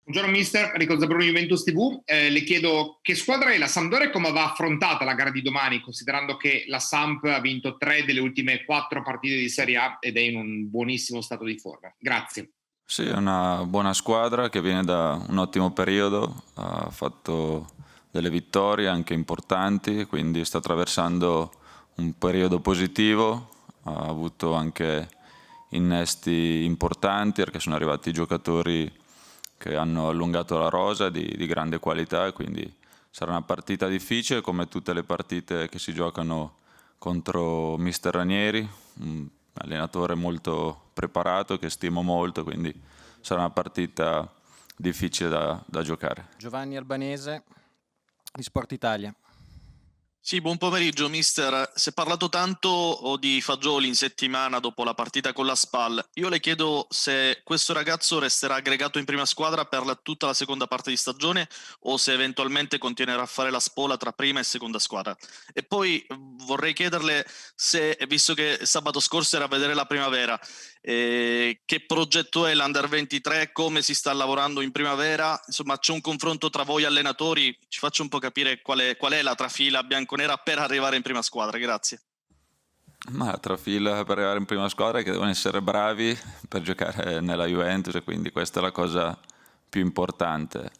Buongiorno mister, Enrico Zabroni, Juventus TV. Le chiedo che squadra è la Sampdoria e come va affrontata la gara di domani, considerando che la Samp ha vinto 3 delle ultime 4 partite di Serie A ed è in un buonissimo stato di forma. Grazie. Sì, è una buona squadra che viene da un ottimo periodo, ha fatto delle vittorie anche importanti, quindi sta attraversando un periodo positivo, ha avuto anche innesti importanti perché sono arrivati giocatori che hanno allungato la rosa di grande qualità, quindi sarà una partita difficile come tutte le partite che si giocano contro mister Ranieri, un allenatore molto preparato che stimo molto, quindi sarà una partita difficile da giocare. Giovanni Albanese di Sport Italia. Sì, buon pomeriggio mister. Si è parlato tanto di Fagioli in settimana dopo la partita con la SPAL. Io le chiedo se questo ragazzo resterà aggregato in prima squadra per tutta la seconda parte di stagione o se eventualmente continuerà a fare la spola tra prima e seconda squadra. E poi vorrei chiederle se, visto che sabato scorso era a vedere la primavera, che progetto è l'Under 23, come si sta lavorando in primavera, insomma c'è un confronto tra voi allenatori, ci faccia un po' capire qual è la trafila bianconera per arrivare in prima squadra, grazie. Ma la trafila per arrivare in prima squadra è che devono essere bravi per giocare nella Juventus e quindi questa è la cosa più importante.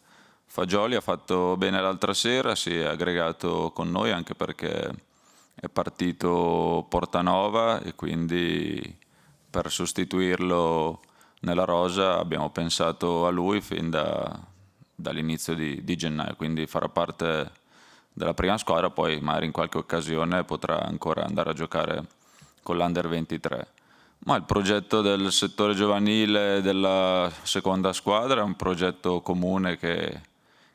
Fagioli ha fatto bene l'altra sera, si è aggregato con noi anche perché è partito Portanova e quindi per sostituirlo nella rosa abbiamo pensato a lui fin dall'inizio di gennaio, quindi farà parte della prima squadra, poi magari in qualche occasione potrà ancora andare a giocare con l'Under 23. Ma il progetto del settore giovanile della seconda squadra è un progetto comune che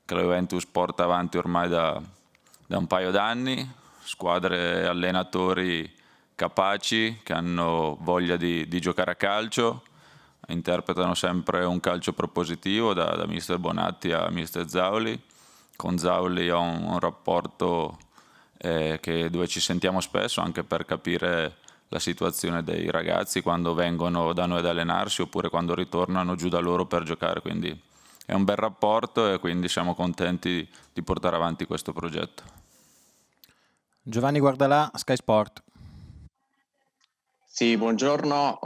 la Juventus porta avanti ormai da un paio d'anni, squadre e allenatori capaci che hanno voglia di giocare a calcio, interpretano sempre un calcio propositivo da mister Bonatti a mister Zauli. Con Zauli ho un rapporto dove ci sentiamo spesso anche per capire la situazione dei ragazzi quando vengono da noi ad allenarsi oppure quando ritornano giù da loro per giocare, quindi è un bel rapporto e quindi siamo contenti di portare avanti questo progetto. Giovanni Guardalà, Sky Sport. Sì, buongiorno.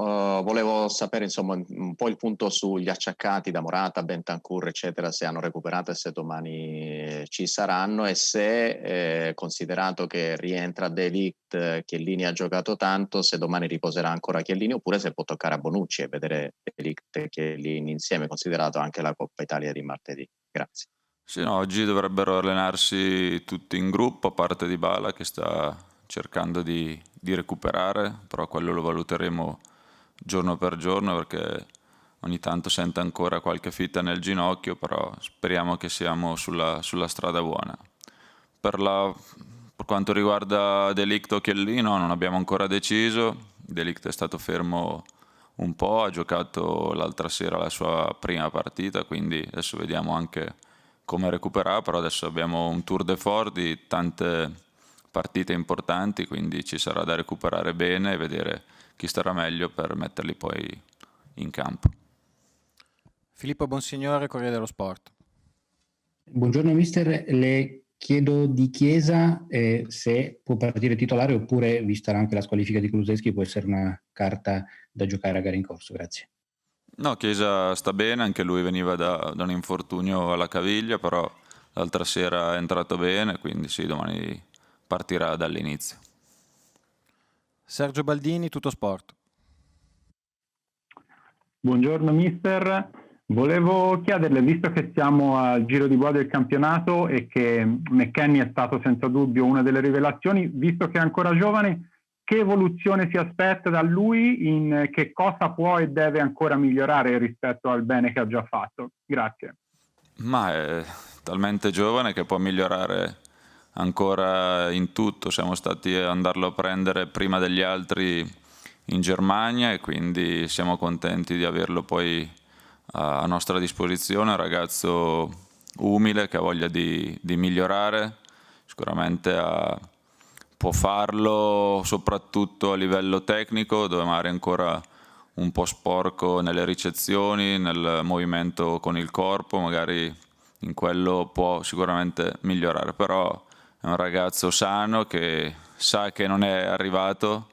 Volevo sapere insomma un po' il punto sugli acciaccati da Morata, Bentancur, eccetera, se hanno recuperato e se domani ci saranno e se, considerato che rientra De Ligt, Chiellini ha giocato tanto, se domani riposerà ancora Chiellini oppure se può toccare a Bonucci e vedere De Ligt e Chiellini insieme, considerato anche la Coppa Italia di martedì. Grazie. Sì, no, oggi dovrebbero allenarsi tutti in gruppo, a parte Dybala che sta cercando di recuperare, però quello lo valuteremo giorno per giorno perché ogni tanto sente ancora qualche fitta nel ginocchio, però speriamo che siamo sulla strada buona. Per quanto riguarda De Ligt o Chiellini, non abbiamo ancora deciso. De Ligt è stato fermo un po', ha giocato l'altra sera la sua prima partita, quindi adesso vediamo anche come recuperare, però adesso abbiamo un tour de force di tante partite importanti, quindi ci sarà da recuperare bene e vedere chi starà meglio per metterli poi in campo. Filippo Bonsignore, Corriere dello Sport. Buongiorno mister, le chiedo di Chiesa se può partire titolare oppure, vista anche la squalifica di Kulusevski, può essere una carta da giocare a gara in corso. Grazie. No, Chiesa sta bene, anche lui veniva da un infortunio alla caviglia, però l'altra sera è entrato bene, quindi sì, domani partirà dall'inizio. Sergio Baldini, Tutto Sport. Buongiorno mister, volevo chiederle, visto che siamo al giro di boa del campionato e che McKennie è stato senza dubbio una delle rivelazioni, visto che è ancora giovane, che evoluzione si aspetta da lui, in che cosa può e deve ancora migliorare rispetto al bene che ha già fatto? Grazie. Ma è talmente giovane che può migliorare ancora in tutto, siamo stati a andarlo a prendere prima degli altri in Germania e quindi siamo contenti di averlo poi a nostra disposizione, un ragazzo umile che ha voglia di migliorare, sicuramente può farlo soprattutto a livello tecnico dove magari ancora un po' sporco nelle ricezioni, nel movimento con il corpo, magari in quello può sicuramente migliorare, però è un ragazzo sano che sa che non è arrivato,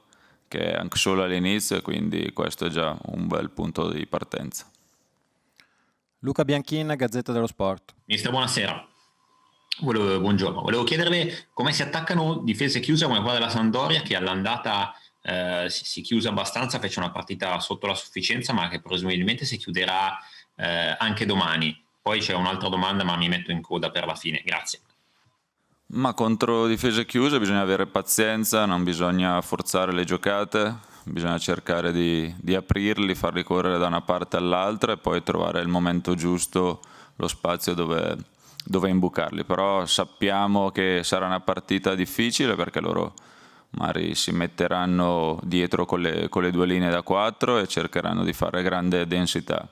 che è anche solo all'inizio, e quindi questo è già un bel punto di partenza. Luca Bianchin, Gazzetta dello Sport. Mister, buonasera. Buongiorno. Volevo chiederle come si attaccano difese chiuse come quella della Sampdoria, che all'andata si chiuse abbastanza, fece una partita sotto la sufficienza, ma che presumibilmente si chiuderà anche domani. Poi c'è un'altra domanda, ma mi metto in coda per la fine. Grazie. Ma contro difese chiuse bisogna avere pazienza, non bisogna forzare le giocate, bisogna cercare di aprirli, farli correre da una parte all'altra e poi trovare il momento giusto, lo spazio dove imbucarli. Però sappiamo che sarà una partita difficile perché loro magari si metteranno dietro con le due linee da 4 e cercheranno di fare grande densità.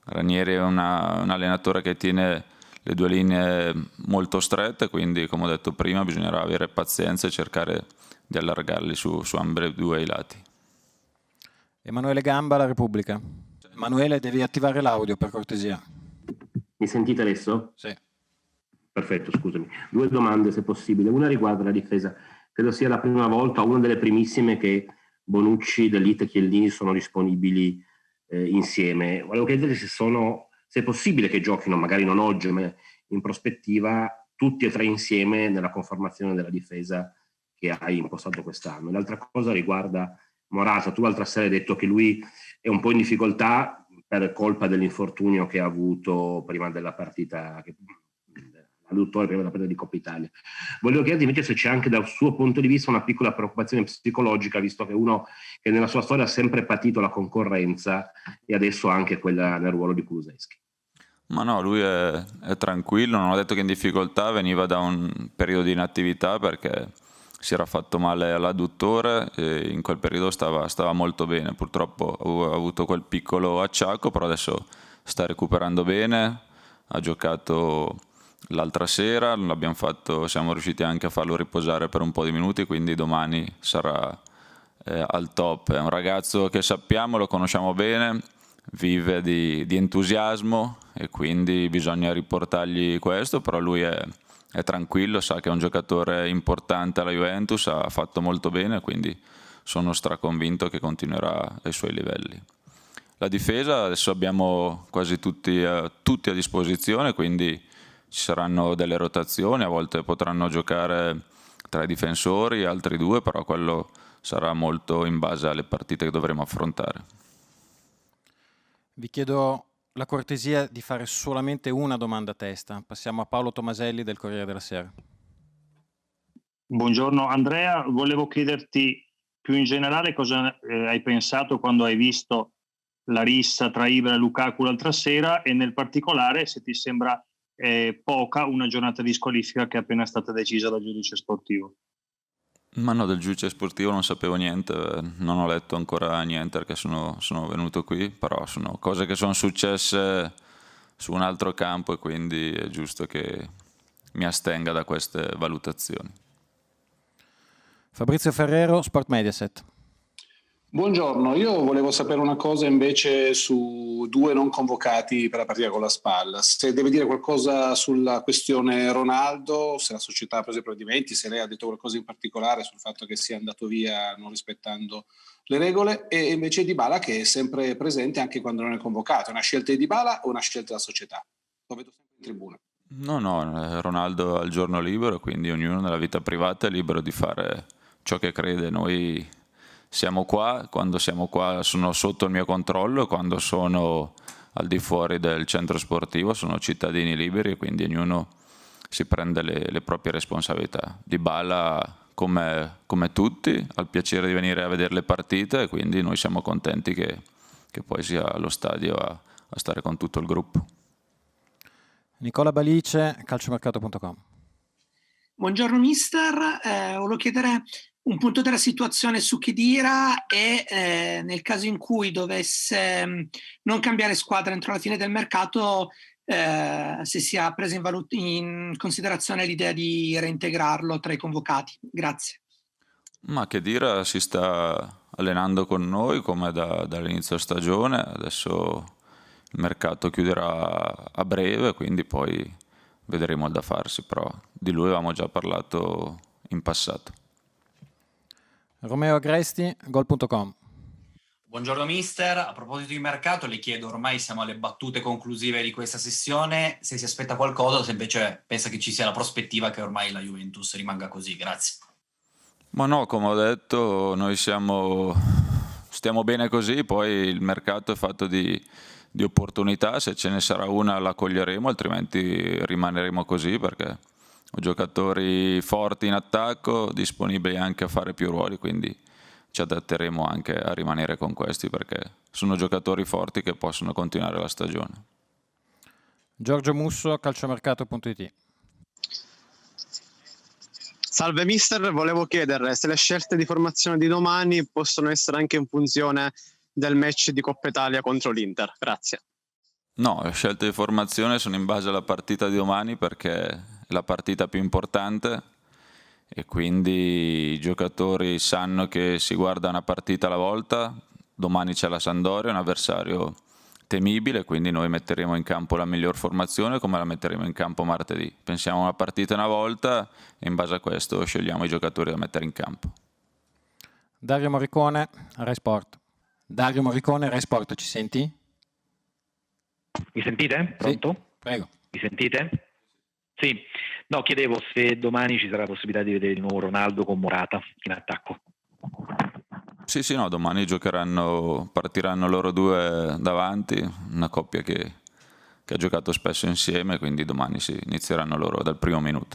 Ranieri è un allenatore che tiene le due linee molto strette, quindi come ho detto prima bisognerà avere pazienza e cercare di allargarli su ambedue i lati. Emanuele Gamba, La Repubblica. Emanuele, devi attivare l'audio per cortesia. Mi sentite adesso? Sì. Perfetto, scusami. 2 domande se possibile. Una riguarda la difesa. Credo sia la prima volta, una delle primissime, che Bonucci, De Ligt e Chiellini sono disponibili insieme. Volevo chiedere se è possibile che giochino, magari non oggi, ma in prospettiva, tutti e 3 insieme nella conformazione della difesa che hai impostato quest'anno. L'altra cosa riguarda Morata. Tu l'altra sera hai detto che lui è un po' in difficoltà per colpa dell'infortunio che ha avuto prima della partita, all'adduttore prima della partita di Coppa Italia. Volevo chiederti invece se c'è anche dal suo punto di vista una piccola preoccupazione psicologica, visto che uno che nella sua storia ha sempre patito la concorrenza e adesso anche quella nel ruolo di Kulusevski. Ma no, lui è tranquillo, non ho detto che è in difficoltà, veniva da un periodo di inattività perché si era fatto male all'adduttore e in quel periodo stava molto bene. Purtroppo ha avuto quel piccolo acciacco, però adesso sta recuperando bene, ha giocato l'altra sera, siamo riusciti anche a farlo riposare per un po' di minuti, quindi domani sarà al top. È un ragazzo che sappiamo, lo conosciamo bene, vive di entusiasmo e quindi bisogna riportargli questo, però lui è tranquillo, sa che è un giocatore importante alla Juventus, ha fatto molto bene, quindi sono straconvinto che continuerà ai suoi livelli. La difesa adesso abbiamo quasi tutti a disposizione, quindi ci saranno delle rotazioni, a volte potranno giocare 3 difensori, altri 2, però quello sarà molto in base alle partite che dovremo affrontare. Vi chiedo la cortesia di fare solamente una domanda a testa. Passiamo a Paolo Tomaselli del Corriere della Sera. Buongiorno Andrea, volevo chiederti più in generale cosa hai pensato quando hai visto la rissa tra Ibra e Lukaku l'altra sera e nel particolare se ti sembra poca una giornata di squalifica che è appena stata decisa dal giudice sportivo. Ma no, del giudice sportivo non sapevo niente, non ho letto ancora niente perché sono venuto qui, però sono cose che sono successe su un altro campo e quindi è giusto che mi astenga da queste valutazioni. Fabrizio Ferrero, Sport Mediaset. Buongiorno, io volevo sapere una cosa invece su 2 non convocati per la partita con la SPAL. Se deve dire qualcosa sulla questione Ronaldo, se la società ha preso i provvedimenti, se lei ha detto qualcosa in particolare sul fatto che sia andato via non rispettando le regole, e invece Dybala che è sempre presente anche quando non è convocato. È una scelta di Dybala o una scelta della società? Lo vedo sempre in tribuna. No, Ronaldo ha il giorno libero, quindi ognuno nella vita privata è libero di fare ciò che crede. Noi siamo qua, quando siamo qua sono sotto il mio controllo, quando sono al di fuori del centro sportivo sono cittadini liberi e quindi ognuno si prende le proprie responsabilità. Dybala, come tutti, ha il piacere di venire a vedere le partite e quindi noi siamo contenti che poi sia allo stadio a stare con tutto il gruppo. Nicola Balice, calciomercato.com. Buongiorno mister, volevo chiedere un punto della situazione su Khedira e nel caso in cui dovesse non cambiare squadra entro la fine del mercato, se sia presa in considerazione l'idea di reintegrarlo tra i convocati. Grazie. Ma Khedira si sta allenando con noi come dall'inizio stagione, adesso il mercato chiuderà a breve, quindi poi vedremo il da farsi, però di lui avevamo già parlato in passato. Romeo Agresti, Gol.com. Buongiorno mister, a proposito di mercato le chiedo, ormai siamo alle battute conclusive di questa sessione, se si aspetta qualcosa o se invece pensa che ci sia la prospettiva che ormai la Juventus rimanga così, grazie. Ma no, come ho detto, noi stiamo bene così, poi il mercato è fatto di opportunità, se ce ne sarà una la coglieremo, altrimenti rimaneremo così perché ho giocatori forti in attacco, disponibili anche a fare più ruoli, quindi ci adatteremo anche a rimanere con questi perché sono giocatori forti che possono continuare la stagione. Giorgio Musso, calciomercato.it. Salve mister, volevo chiedere se le scelte di formazione di domani possono essere anche in funzione del match di Coppa Italia contro l'Inter. Grazie. No, le scelte di formazione sono in base alla partita di domani perché è la partita più importante e quindi i giocatori sanno che si guarda una partita alla volta. Domani c'è la Sampdoria, un avversario temibile, quindi noi metteremo in campo la miglior formazione come la metteremo in campo martedì. Pensiamo a una partita una volta e in base a questo scegliamo i giocatori da mettere in campo. Dario Morricone, Rai Sport. Dario Morricone, Rai Sport, ci senti? Mi sentite? Pronto? Sì, prego. Mi sentite? Sì. No, chiedevo se domani ci sarà la possibilità di vedere di nuovo Ronaldo con Morata in attacco. Sì, no, domani partiranno loro due davanti, una coppia che ha giocato spesso insieme, quindi domani inizieranno loro dal primo minuto.